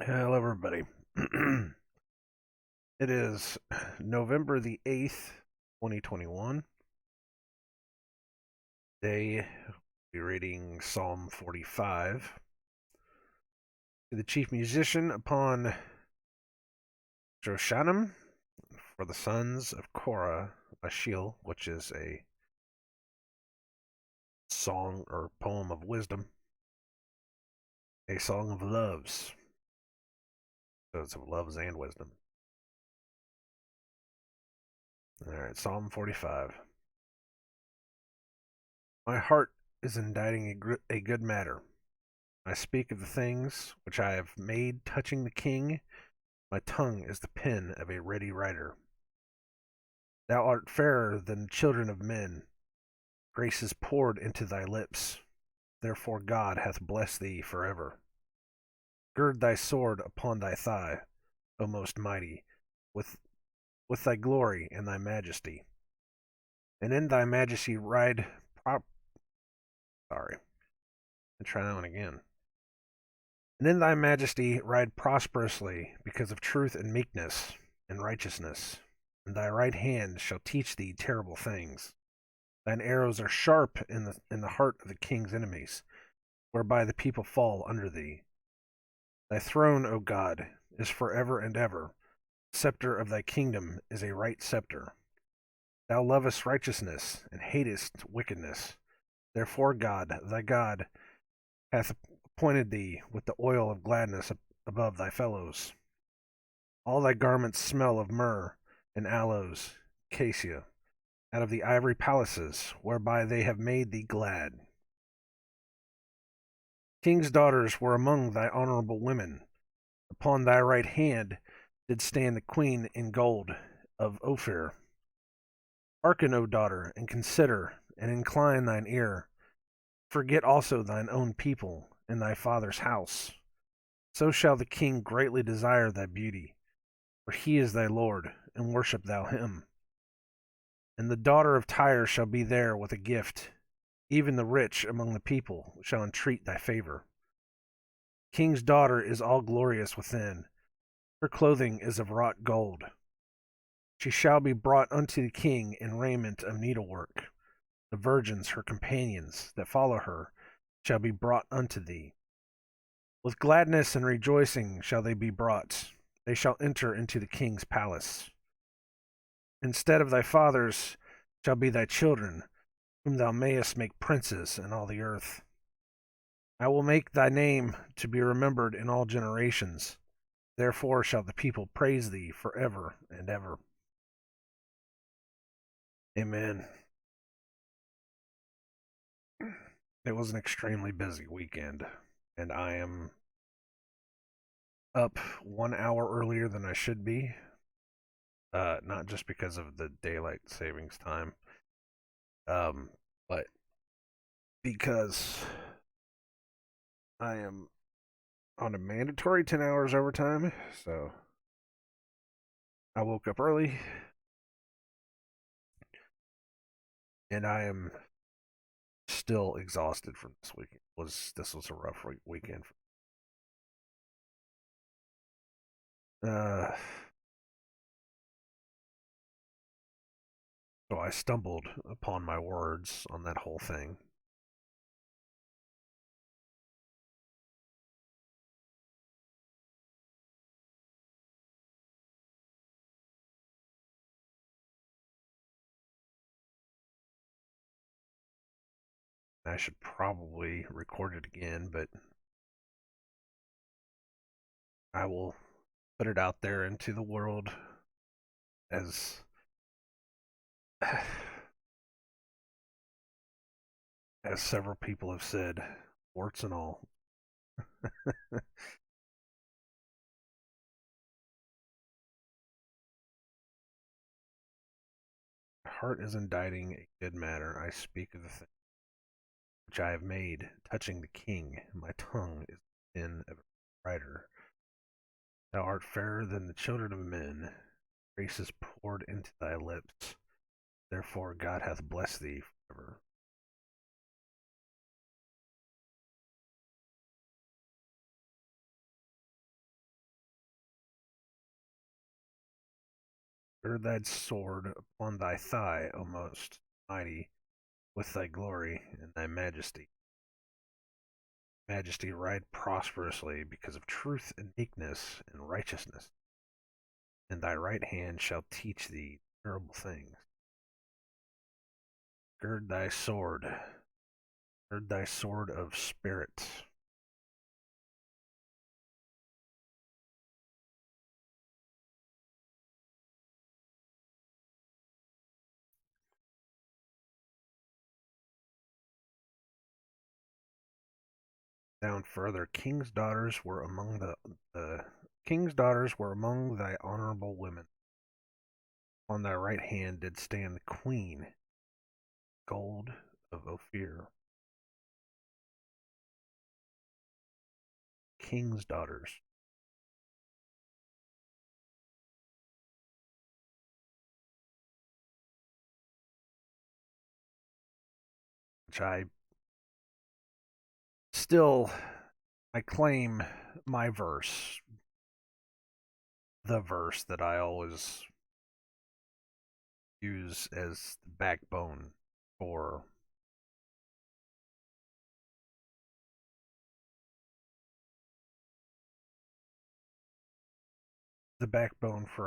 Hello, everybody. It is November the 8th, 2021. Today, we'll be reading Psalm 45. To the chief musician upon Joshanim for the sons of Korah, Ashil, which is a song or poem of wisdom, a song of loves. So it's of loves and wisdom. All right, Psalm 45. My heart is inditing a good matter. I speak of the things which I have made touching the king. My tongue is the pen of a ready writer. Thou art fairer than the children of men. Grace is poured into thy lips. Therefore God hath blessed thee forever. Gird thy sword upon thy thigh, O most mighty, with thy glory and thy majesty. And in thy majesty ride sorry. And try that one again. And in thy majesty ride prosperously because of truth and meekness and righteousness. And thy right hand shall teach thee terrible things. Thine arrows are sharp in the heart of the king's enemies, whereby the people fall under thee. Thy throne, O God, is forever and ever. The scepter of thy kingdom is a right scepter. Thou lovest righteousness and hatest wickedness. Therefore God, thy God, hath appointed thee with the oil of gladness above thy fellows. All thy garments smell of myrrh and aloes, cassia, out of the ivory palaces, whereby they have made thee glad. King's daughters were among thy honorable women. Upon thy right hand did stand the queen in gold of Ophir. Hearken, O daughter, and consider, and incline thine ear. Forget also thine own people and thy father's house. So shall the king greatly desire thy beauty, for he is thy Lord, and worship thou him. And the daughter of Tyre shall be there with a gift. Even the rich among the people shall entreat thy favor. King's daughter is all glorious within. Her clothing is of wrought gold. She shall be brought unto the king in raiment of needlework. The virgins, her companions, that follow her, shall be brought unto thee. With gladness and rejoicing shall they be brought. They shall enter into the king's palace. Instead of thy fathers shall be thy children, whom thou mayest make princes in all the earth. I will make thy name to be remembered in all generations. Therefore shall the people praise thee forever and ever. Amen. It was an extremely busy weekend, and I am up 1 hour earlier than I should be. Not just because of the daylight savings time, but because I am on a mandatory 10 hours overtime, so I woke up early, and I am still exhausted from this weekend. This was a rough weekend. Uh, so I stumbled upon my words on that whole thing. I should probably record it again, but I will put it out there into the world as as several people have said, warts and all. Heart is inditing a good matter. I speak of the thing which I have made touching the king. My tongue is the pen of a writer. Thou art fairer than the children of men. Grace is poured into thy lips. Therefore God hath blessed thee forever. Gird thy sword upon thy thigh, O most mighty, with thy glory and thy majesty. Majesty, ride prosperously because of truth and meekness and righteousness, and thy right hand shall teach thee terrible things. Gird thy sword, gird thy sword of spirit. Down further, the king's daughters were among thy honorable women. On thy right hand did stand the queen, gold of Ophir. King's daughters. Which still I claim my verse, the verse that I always use as the backbone for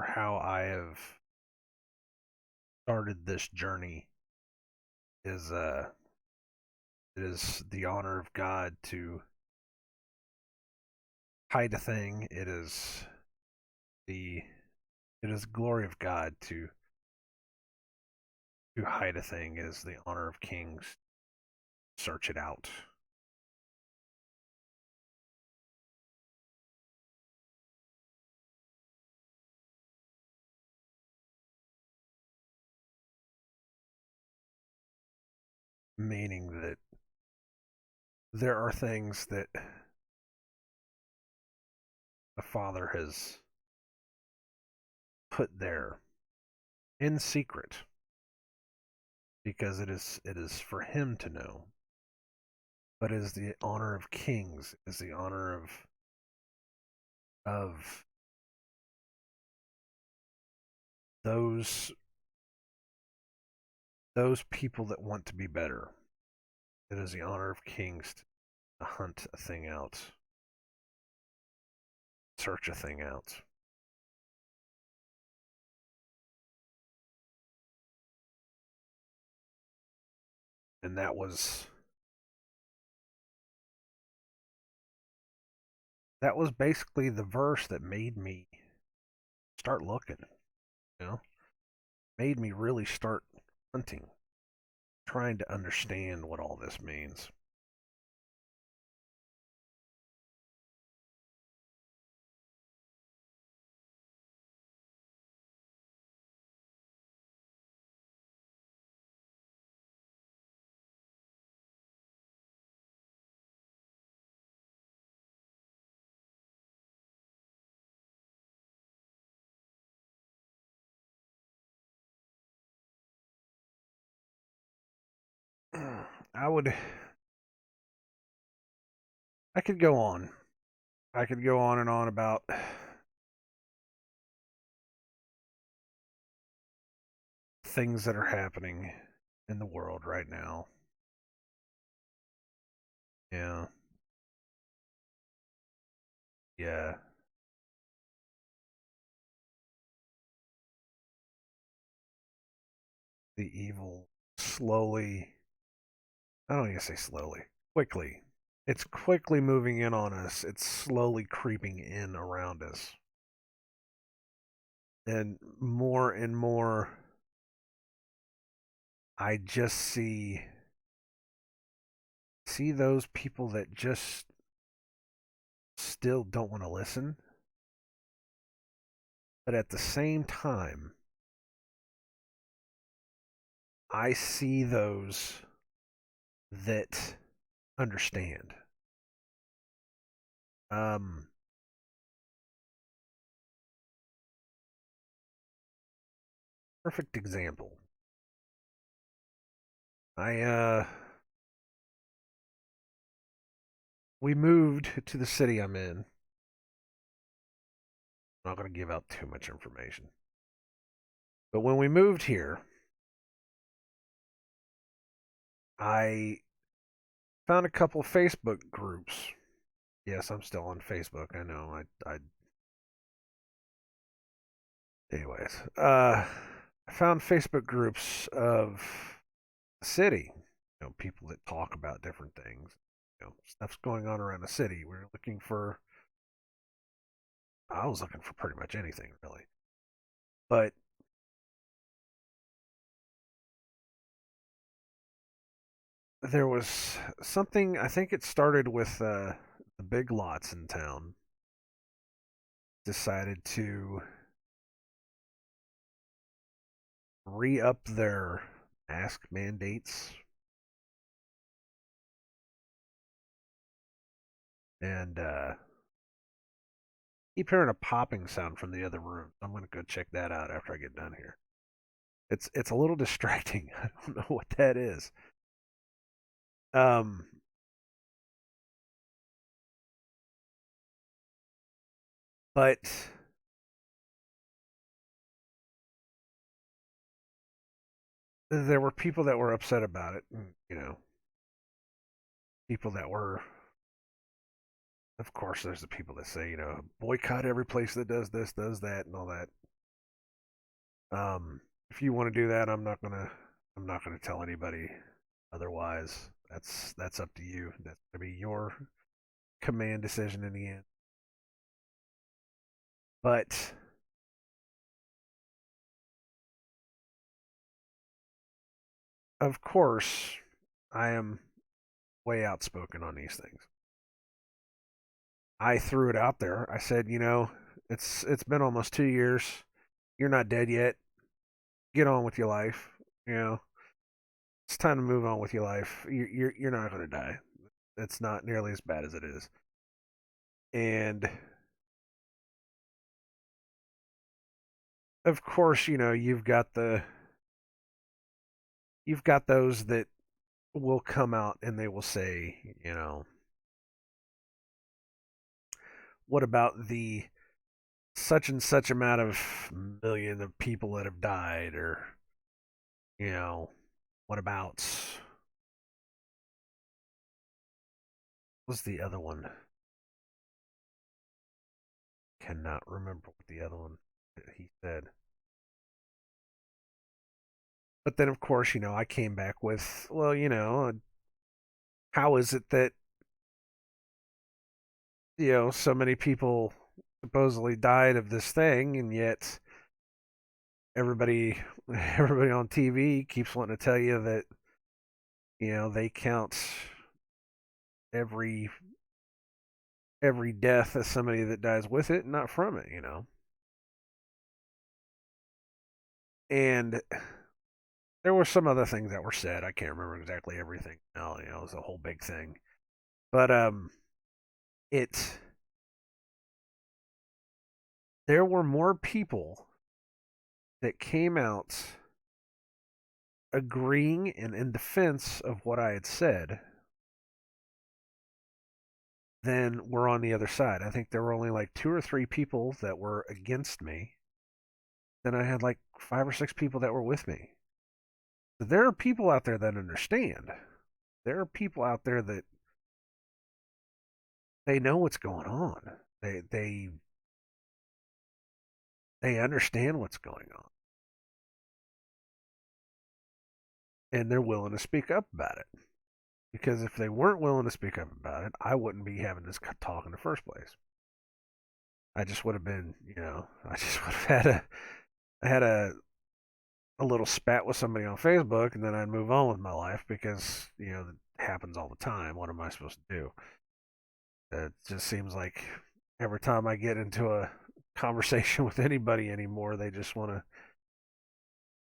how I have started this journey is it is the honor of God to hide a thing. The it is the glory of God to hide a thing. It is the honor of kings to search it out. Meaning that there are things that the Father has put there in secret because it is for him to know, but it is the honor of kings, is the honor of those people that want to be better. It is the honor of kings to hunt a thing out, search a thing out. And that was basically the verse that made me start looking, you know, made me really start hunting, trying to understand what all this means. I would, I could go on. I could go on and on about things that are happening in the world right now. Yeah. Yeah. The evil slowly, I don't even say slowly, quickly. It's quickly moving in on us. It's slowly creeping in around us. And more, I just see those people that just still don't want to listen. But at the same time, I see those that understand. Um, Perfect example. I we moved to the city I'm in. I'm not going to give out too much information. But when we moved here, I found a couple of Facebook groups. Yes, I'm still on Facebook. I know. Anyways, I found Facebook groups of the city. People that talk about different things. Stuff's going on around the city. We're looking for. I was looking for pretty much anything, really. But there was something. I think it started with the big lots in town. Decided to re-up their mask mandates, and keep hearing a popping sound from the other room. I'm gonna go check that out after I get done here. It's a little distracting. I don't know what that is. Um, but there were people that were upset about it. People that were. Of course, there's the people that say, boycott every place that does this, does that, and all that. If you want to do that, I'm not gonna tell anybody otherwise. That's up to you. That's gonna be your command decision in the end. But of course, I am way outspoken on these things. I threw it out there. I said, it's been almost 2 years. You're not dead yet. Get on with your life. You know, it's time to move on with your life. You're not going to die. It's not nearly as bad as it is. And of course, you've got those that will come out and they will say, what about the such and such amount of million of people that have died, or you know, what about what was the other one? Cannot remember what the other one that he said. But then, of course, I came back with, well, how is it that so many people supposedly died of this thing, and yet everybody everybody on TV keeps wanting to tell you that they count every death as somebody that dies with it, not from it. And there were some other things that were said. I can't remember exactly everything now. It was a whole big thing. But it there were more people that came out agreeing and in defense of what I had said than were on the other side. I think there were only like two or three people that were against me. Then I had like five or six people that were with me. So there are people out there that understand. There are people out there that they know what's going on. They understand what's going on, and they're willing to speak up about it. Because if they weren't willing to speak up about it, I wouldn't be having this talk in the first place. I just would have been, I just would have had a little spat with somebody on Facebook, and then I'd move on with my life because it happens all the time. What am I supposed to do? It just seems like every time I get into a conversation with anybody anymore, they just want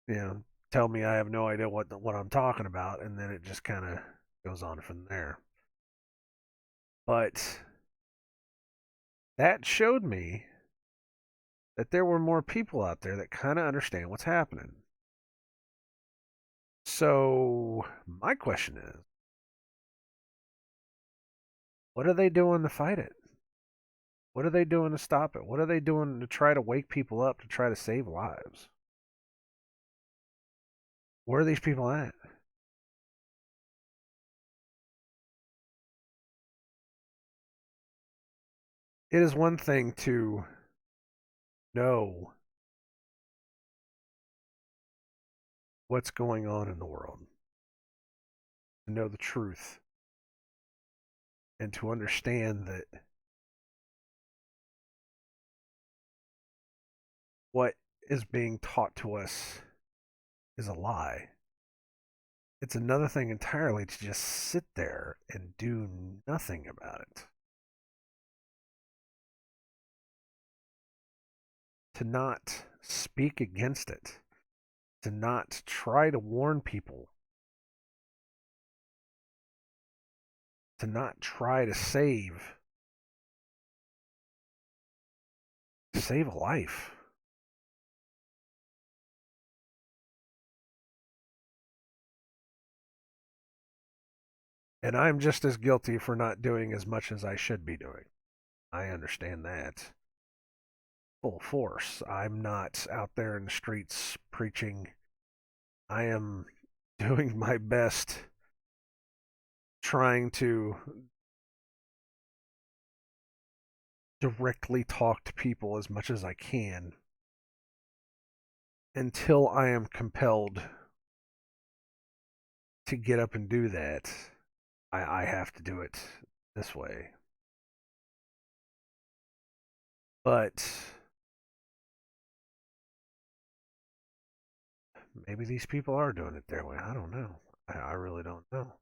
to, tell me I have no idea what I'm talking about, and then it just kind of goes on from there. But that showed me that there were more people out there that kind of understand what's happening. So, my question is, what are they doing to fight it? What are they doing to stop it? What are they doing to try to wake people up to try to save lives? Where are these people at? It is one thing to know what's going on in the world, to know the truth, and to understand that what is being taught to us is a lie. It's another thing entirely to just sit there and do nothing about it. To not speak against it, to not try to warn people, to not try to save a life. And I'm just as guilty for not doing as much as I should be doing. I understand that. Full force. I'm not out there in the streets preaching. I am doing my best trying to directly talk to people as much as I can until I am compelled to get up and do that. I have to do it this way. But maybe these people are doing it their way. I don't know. I really don't know.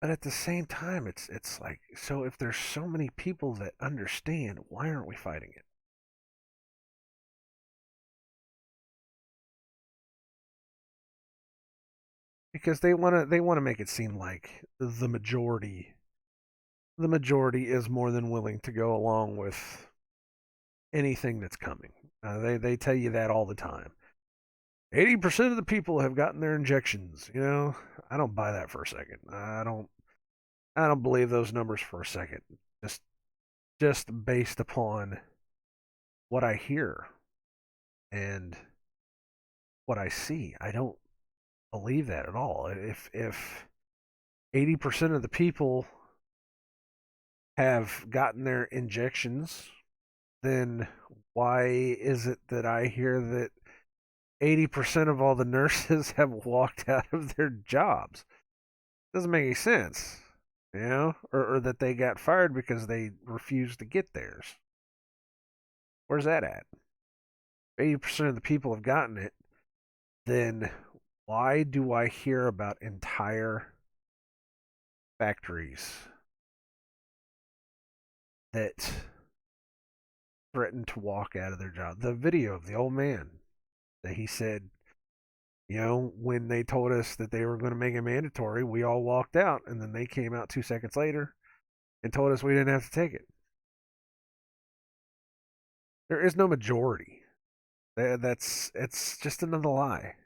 But at the same time, it's like, so if there's so many people that understand, why aren't we fighting it? Because they want to make it seem like the majority is more than willing to go along with anything that's coming. They tell you that all the time. 80% of the people have gotten their injections. I don't buy that for a second. I don't believe those numbers for a second. Just just based upon what I hear and what I see. I don't believe that at all. If 80% of the people have gotten their injections, then why is it that I hear that 80% of all the nurses have walked out of their jobs? Doesn't make any sense, or that they got fired because they refused to get theirs. Where's that at? 80% of the people have gotten it, then why do I hear about entire factories that threatened to walk out of their job? The video of the old man that he said, when they told us that they were going to make it mandatory, we all walked out, and then they came out 2 seconds later and told us we didn't have to take it. There is no majority. It's just another lie.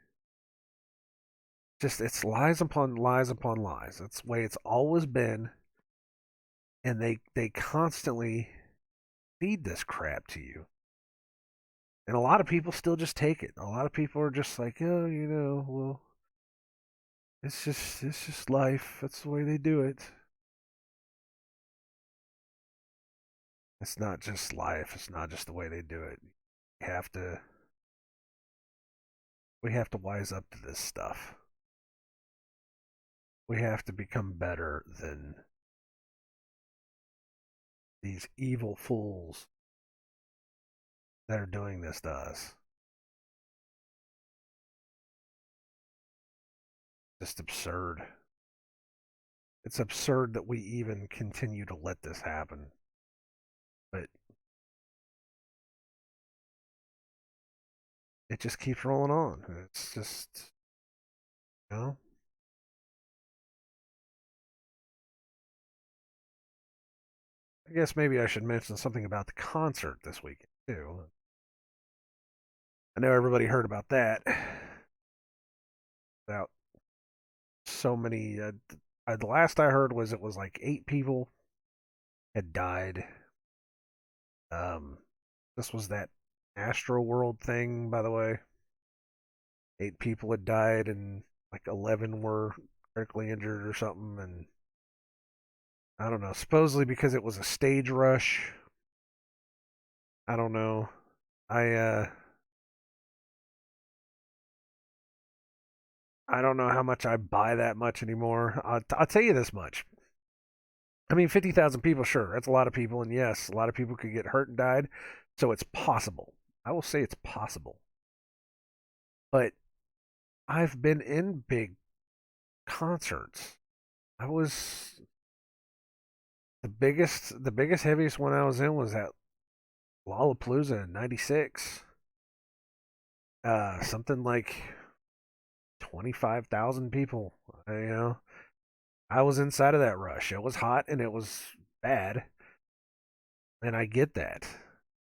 Just it's lies upon lies upon lies. That's the way it's always been, and they constantly feed this crap to you. And a lot of people still just take it. A lot of people are just like, oh, well, it's just life. That's the way they do it. It's not just life. It's not just the way they do it. We have to we have to wise up to this stuff. We have to become better than these evil fools that are doing this to us. Just absurd. It's absurd that we even continue to let this happen. But it just keeps rolling on. It's just, you know, I guess maybe I should mention something about the concert this weekend, too. I know everybody heard about that. About so many. The last I heard was it was like 8 people had died. Um, this was that Astro World thing, by the way. 8 people had died and like 11 were critically injured or something. And I don't know, supposedly because it was a stage rush. I don't know. I I don't know how much I buy that much anymore. I'll tell you this much. I mean, 50,000 people, sure, that's a lot of people, and yes, a lot of people could get hurt and died, so it's possible. I will say it's possible. But I've been in big concerts. I was the biggest, heaviest one I was in was at Lollapalooza in '96. Something like 25,000 people. I was inside of that rush. It was hot and it was bad, and I get that.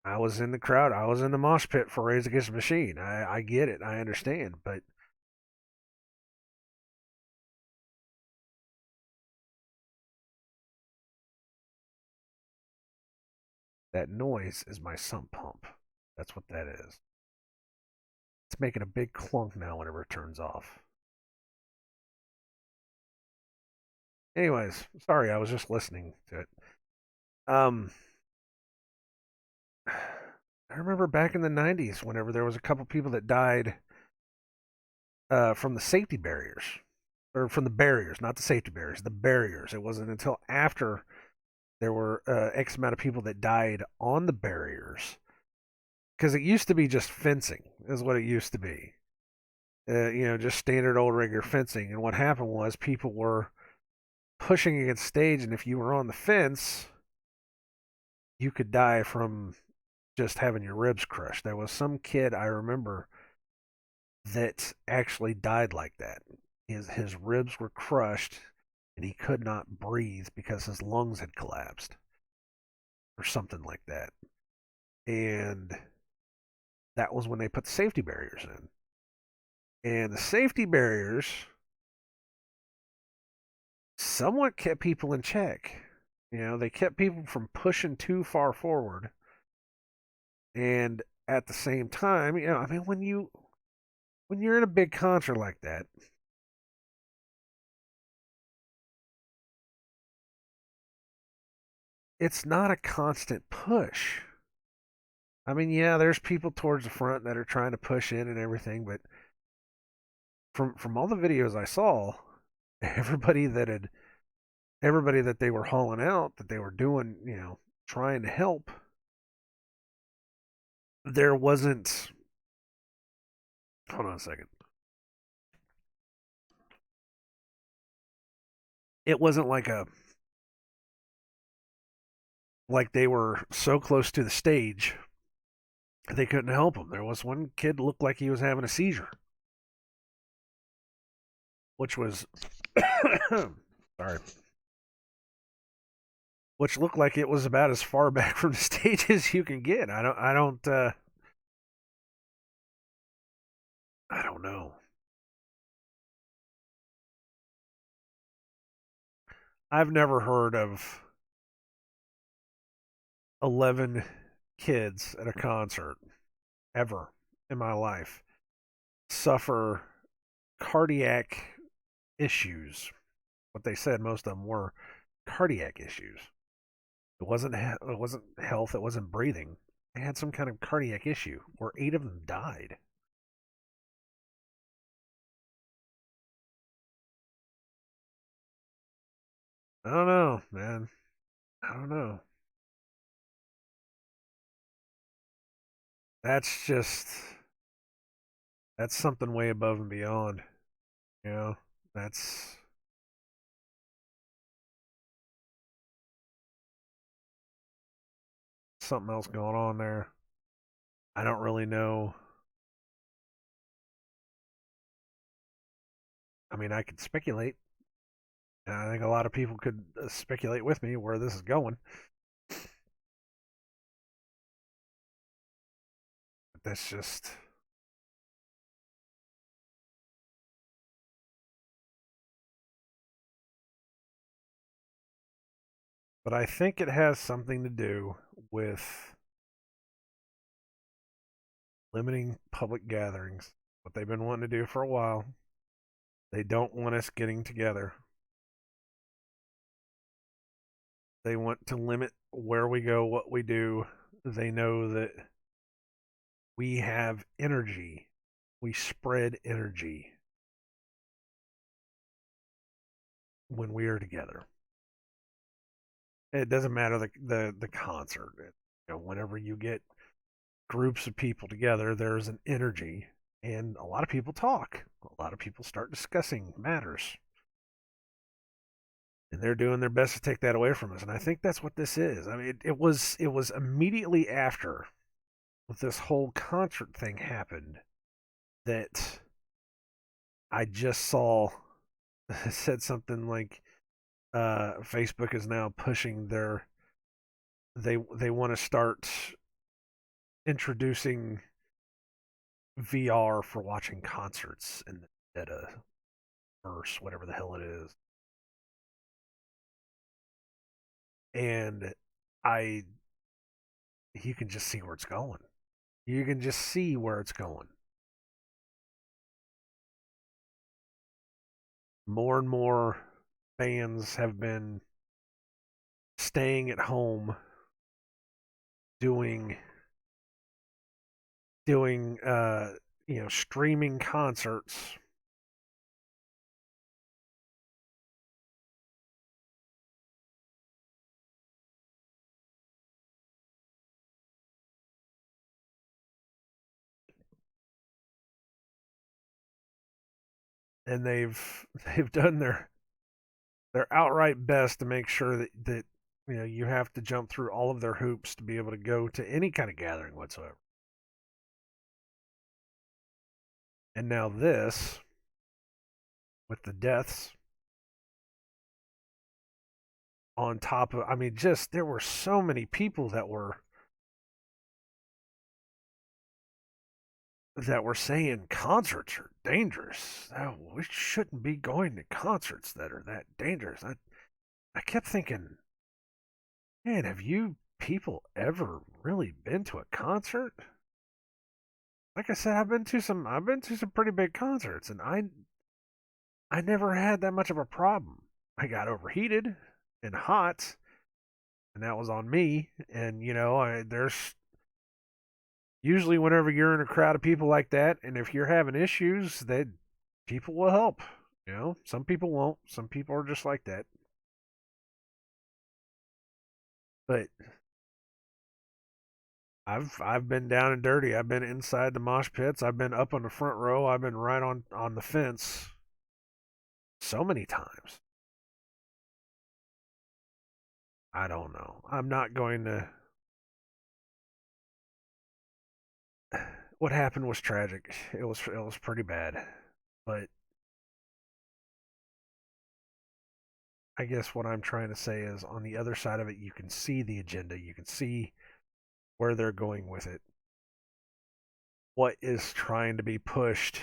I was in the crowd. I was in the mosh pit for Rage Against the Machine. I get it. I understand, but that noise is my sump pump. That's what that is. It's making a big clunk now whenever it turns off. Anyways, sorry, I was just listening to it. Um, I remember back in the '90s, whenever there was a couple people that died from the safety barriers, or from the barriers, not the safety barriers, the barriers. It wasn't until after there were X amount of people that died on the barriers, because it used to be just fencing, is what it used to be. Just standard old regular fencing. And what happened was people were pushing against stage, and if you were on the fence, you could die from just having your ribs crushed. There was some kid I remember that actually died like that. His ribs were crushed, and he could not breathe because his lungs had collapsed or something like that. And that was when they put the safety barriers in. And the safety barriers somewhat kept people in check. They kept people from pushing too far forward. And at the same time, I mean, when you're in a big concert like that, it's not a constant push. I mean, yeah, there's people towards the front that are trying to push in and everything, but from all the videos I saw, everybody that had everybody that they were hauling out, that they were doing, trying to help, there wasn't. Hold on a second. It wasn't like they were so close to the stage they couldn't help him. There was one kid looked like he was having a seizure, which was sorry, which looked like it was about as far back from the stage as you can get. I don't know. I've never heard of 11 kids at a concert ever in my life suffer cardiac issues. What they said, most of them were cardiac issues. It wasn't health. It wasn't breathing. They had some kind of cardiac issue where 8 of them died. I don't know, man. I don't know. That's just that's something way above and beyond. You know, that's something else going on there. I don't really know. I mean, I could speculate. I think a lot of people could speculate with me where this is going. But that's just. But I think it has something to do with limiting public gatherings. What they've been wanting to do for a while. They don't want us getting together. They want to limit where we go, what we do. They know that we have energy. We spread energy when we are together. It doesn't matter the concert. Whenever you get groups of people together, there's an energy, and a lot of people talk. A lot of people start discussing matters, and they're doing their best to take that away from us. And I think that's what this is. I mean, it was immediately after this whole concert thing happened that I just saw said something like Facebook is now pushing they want to start introducing VR for watching concerts in the metaverse, whatever the hell it is. And I you can just see where it's going. You can just see where it's going. More and more fans have been staying at home doing streaming concerts, and they've done their outright best to make sure that you have to jump through all of their hoops to be able to go to any kind of gathering whatsoever. And now this, with the deaths on top of, I mean, just there were so many people that were saying concerts are dangerous. Oh, we shouldn't be going to concerts that are that dangerous. I kept thinking, man, have you people ever really been to a concert? Like I said, I've been to some pretty big concerts, and I never had that much of a problem. I got overheated and hot, and that was on me. And there's usually whenever you're in a crowd of people like that, and if you're having issues, that people will help. Some people won't. Some people are just like that. But I've been down and dirty. I've been inside the mosh pits. I've been up on the front row. I've been right on the fence so many times. I don't know. I'm not going to. What happened was tragic. It was pretty bad. But I guess what I'm trying to say is on the other side of it, you can see the agenda. You can see where they're going with it. What is trying to be pushed,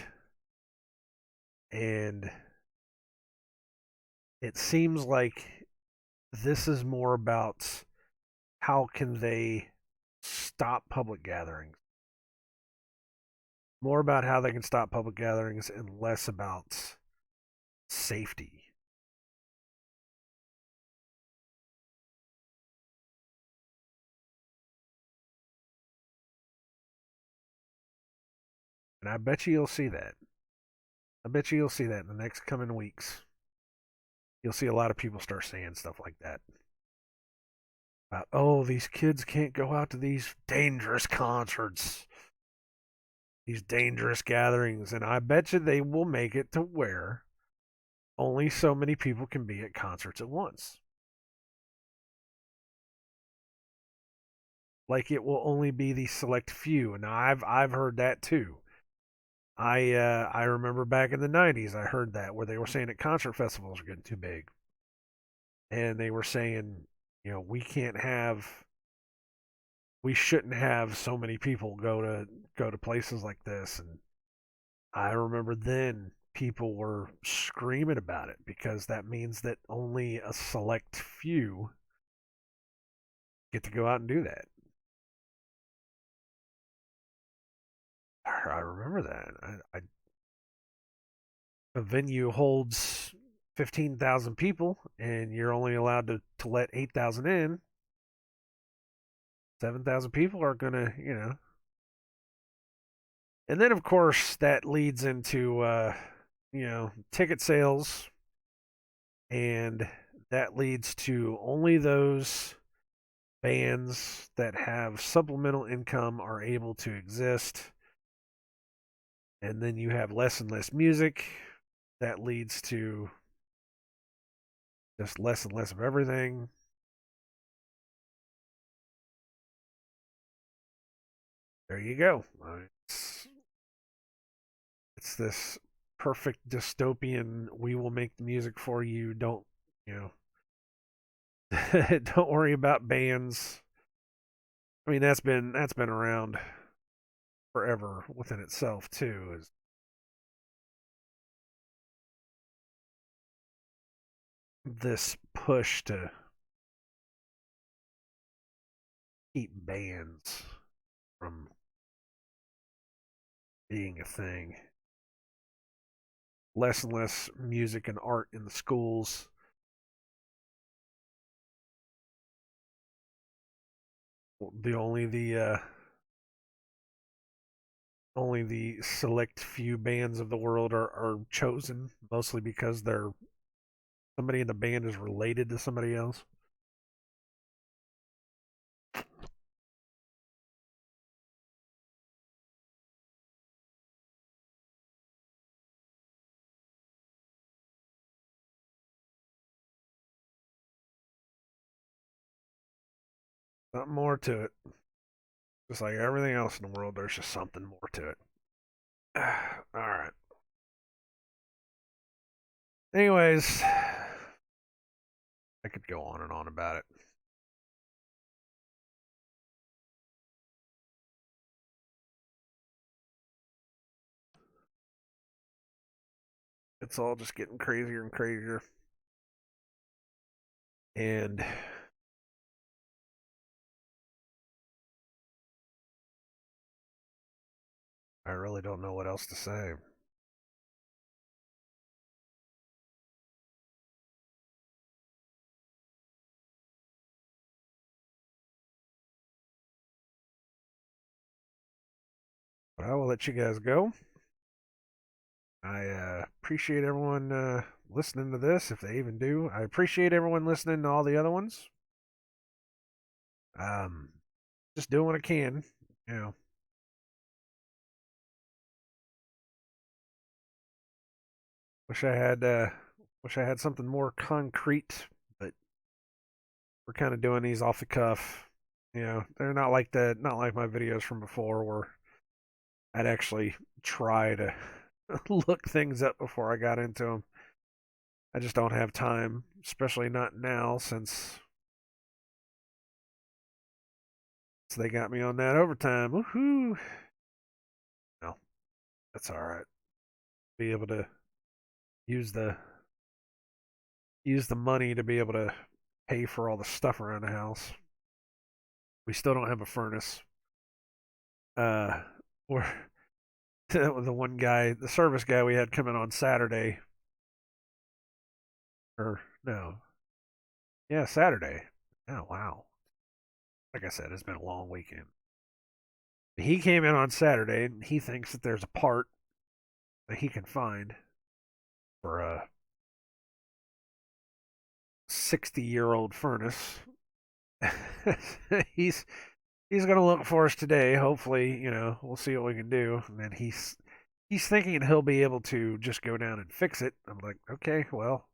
and it seems like this is more about how can they stop public gatherings. More about how they can stop public gatherings and less about safety. And I bet you you'll see that. I bet you you'll see that in the next coming weeks. You'll see a lot of people start saying stuff like that. About, oh, these kids can't go out to these dangerous concerts, these dangerous gatherings. And I bet you they will make it to where only so many people can be at concerts at once. Like it will only be the select few. And I've heard that too. I remember back in the '90s I heard that where they were saying that concert festivals are getting too big, and they were saying we shouldn't have so many people go to places like this. And I remember then people were screaming about it because that means that only a select few get to go out and do that. I remember that. A venue holds 15,000 people, and you're only allowed to let 8,000 in. 7,000 people are gonna, and then of course that leads into ticket sales, and that leads to only those bands that have supplemental income are able to exist. And then you have less and less music. That leads to just less and less of everything. There you go. It's this perfect dystopian. We will make the music for you. Don't you know? Don't worry about bands. I mean, that's been around forever within itself too. Is this push to keep bands from being a thing? Less and less music and art in the schools. The only the select few bands of the world are chosen, mostly because they're somebody in the band is related to somebody else. Something more to it. Just like everything else in the world, there's just something more to it. All right. Anyways, I could go on and on about it. It's all just getting crazier and crazier. And I really don't know what else to say. But I will let you guys go. I appreciate everyone listening to this, if they even do. I appreciate everyone listening to all the other ones. Um, just doing what I can. You know, wish I had wish I had something more concrete, but we're kind of doing these off the cuff. They're not like my videos from before where I'd actually try to look things up before I got into them. I just don't have time, especially not now since they got me on that overtime. Woohoo! No, that's all right. Be able to use the use the money to be able to pay for all the stuff around the house. We still don't have a furnace. We're the one guy, the service guy we had coming on Saturday, or no, yeah, Saturday. Oh wow! Like I said, it's been a long weekend. He came in on Saturday, and he thinks that there's a part that he can find for a 60-year-old furnace. he's he's gonna look for us today. Hopefully, we'll see what we can do. And then he's thinking he'll be able to just go down and fix it. I'm like, okay, well,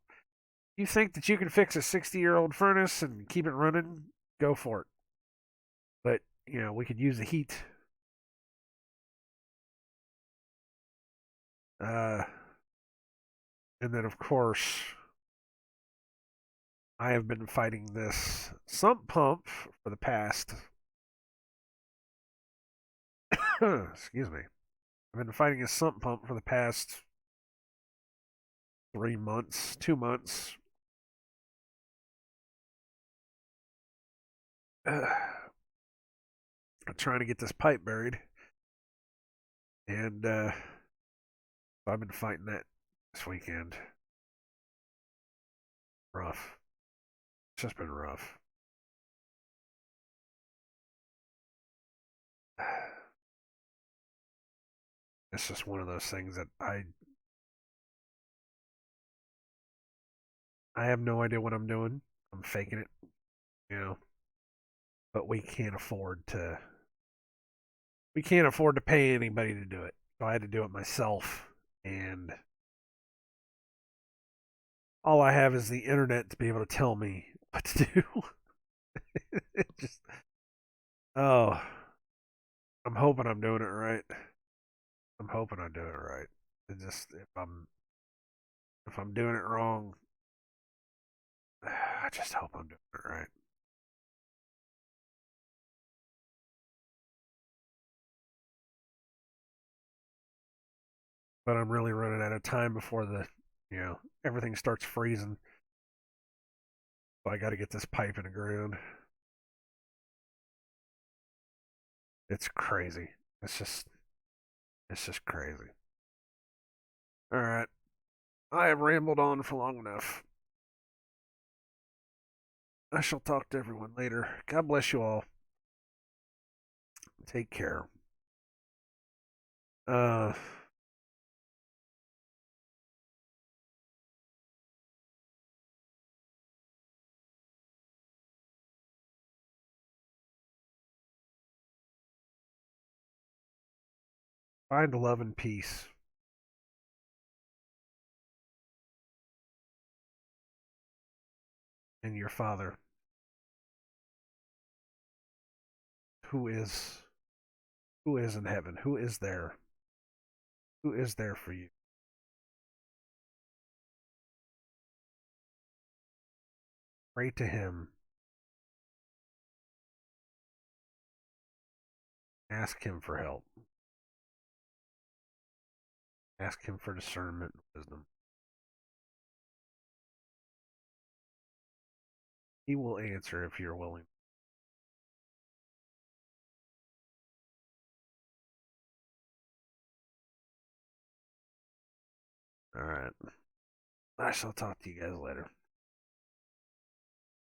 you think that you can fix a 60-year-old furnace and keep it running? Go for it. But we could use the heat. Uh, and then of course, I have been fighting this sump pump for the past. Excuse me. I've been fighting a sump pump for the past 3 months, 2 months. I'm trying to get this pipe buried, And I've been fighting that this weekend. Rough. It's just been rough. It's just one of those things that I have no idea what I'm doing. I'm faking it, you know. But we can't afford to pay anybody to do it. So I had to do it myself, and all I have is the internet to be able to tell me what to do. It just oh, I'm hoping I'm doing it right. I'm hoping I do it right. It just if I'm doing it wrong, I just hope I'm doing it right. But I'm really running out of time before everything starts freezing. So I got to get this pipe in the ground. It's crazy. It's just it's just crazy. All right. I have rambled on for long enough. I shall talk to everyone later. God bless you all. Take care. 呃 find love and peace in your Father, who is who is in heaven, who is there for you. Pray to Him. Ask Him for help. Ask Him for discernment and wisdom. He will answer if you're willing. All right. I shall talk to you guys later.